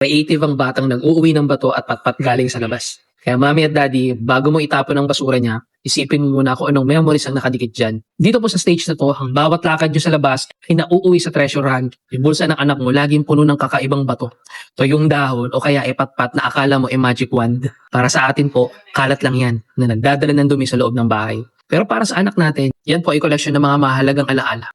creative ang batang nag-uuwi ng bato at patpat galing sa labas. Kaya mami at daddy, bago mo itapon ang basura niya, isipin mo muna kung anong memories ang nakadikit dyan. Dito po sa stage na to, ang bawat lakad nyo sa labas ay nauuwi sa treasure hunt. Yung bulsa ng anak mo laging puno ng kakaibang bato. Tuyong dahon o kaya ipatpat na akala mo ay magic wand. Para sa atin po, kalat lang yan na nagdadala ng dumi sa loob ng bahay. Pero para sa anak natin, yan po ay collection ng mga mahalagang alaala.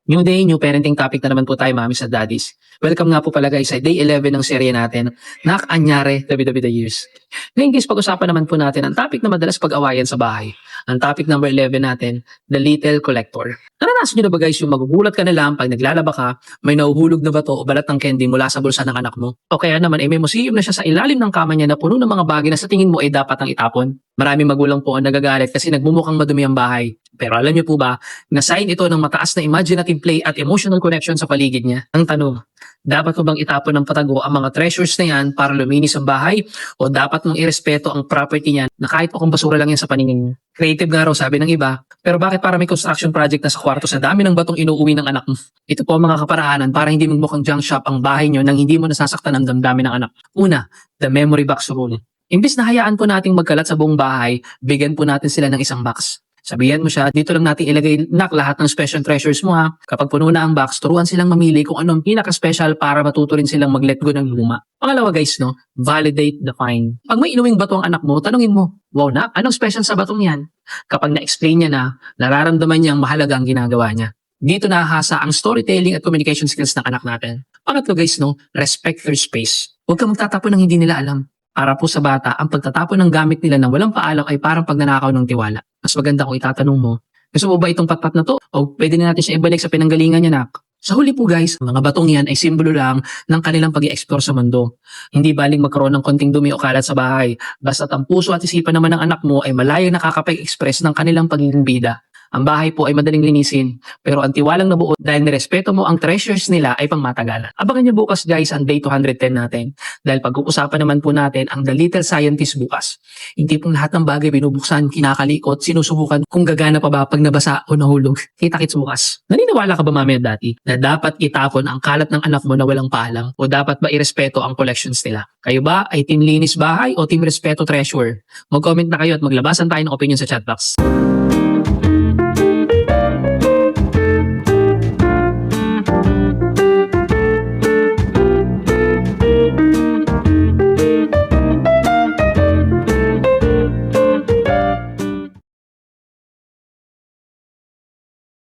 New day, new parenting topic na naman po tayo, mamis at daddies. Welcome nga po pala guys sa day 11 ng serye natin, Nak Anyare, Dabi the Years. Ngayon guys, pag-usapan naman po natin ang topic na madalas pag-awayan sa bahay. Ang topic number 11 natin, The Little Collector. Naranasan nyo na ba guys yung magugulat ka na lang pag naglalaba ka, may nahuhulog na bato o balat ng candy mula sa bulsa ng anak mo? O kaya naman ay may museum na siya sa ilalim ng kama niya na puno ng mga bagay na sa tingin mo ay dapat ang itapon. Maraming magulang po ang nagagalit kasi nagmumukhang madumi ang bahay. Pero alam niyo po ba, na sign ito ng mataas na imaginative play at emotional connection sa paligid niya? Ang tanong, dapat mo bang itapon ng patago ang mga treasures na yan para luminis ang bahay? O dapat mong irespeto ang property niya na kahit pa kung basura lang yan sa paningin niya? Creative nga raw sabi ng iba, pero bakit para may construction project na sa kwarto sa dami ng batong inuuwi ng anak mo? Ito po ang mga kaparaanan para hindi magmukhang junk shop ang bahay niyo nang hindi mo nasasaktan ang damdamin ng anak. Una, the memory box rule. Imbis na hayaan po nating magkalat sa buong bahay, bigyan po natin sila ng isang box. Sabihan mo siya, dito lang natin ilagay lahat ng special treasures mo ha. Kapag puno na ang box, turuan silang mamili kung anong pinaka-special para matuto rin silang mag-let go ng luma. Pangalawa guys, no, validate the find. Pag may inuwing bato ang anak mo, tanungin mo, wow na, anong special sa batong yan? Kapag na-explain niya na, nararamdaman niyang mahalaga ang ginagawa niya. Dito nahahasa ang storytelling at communication skills ng anak natin. Pangatlo guys, no, respect their space. Huwag kang magtatapon ng hindi nila alam. Para po sa bata, ang pagtatapon ng gamit nila na walang paalam ay parang pagnanakaw ng tiwala. Mas maganda kung itatanong mo, gusto mo ba itong patpat na to? O pwede na natin siya ibalik sa pinanggalingan niya, nak? Sa huli po guys, mga batong yan ay simbolo lang ng kanilang pag-i-explore sa mundo. Hindi baling magkaroon ng konting dumi o kalat sa bahay, basta't ang puso at isipan naman ng anak mo ay malayang nakakapag-express ng kanilang pagiging bida. Ang bahay po ay madaling linisin, pero ang tiwalang nabuo dahil nirespeto mo ang treasures nila ay pangmatagalan. Abangan niyo bukas guys ang day 210 natin dahil pag-uusapan naman po natin ang The Little Scientist bukas. Hindi pong lahat ng bagay binubuksan, kinakalikot, sinusubukan kung gagana pa ba pag nabasa o nahulog. Kita-kits bukas. Naniniwala ka ba mami at dati na dapat itapon ang kalat ng anak mo na walang paalam o dapat ba irespeto ang collections nila? Kayo ba ay team linis bahay o team respeto treasure? Mag-comment na kayo at maglabasan tayo ng opinion sa chat box.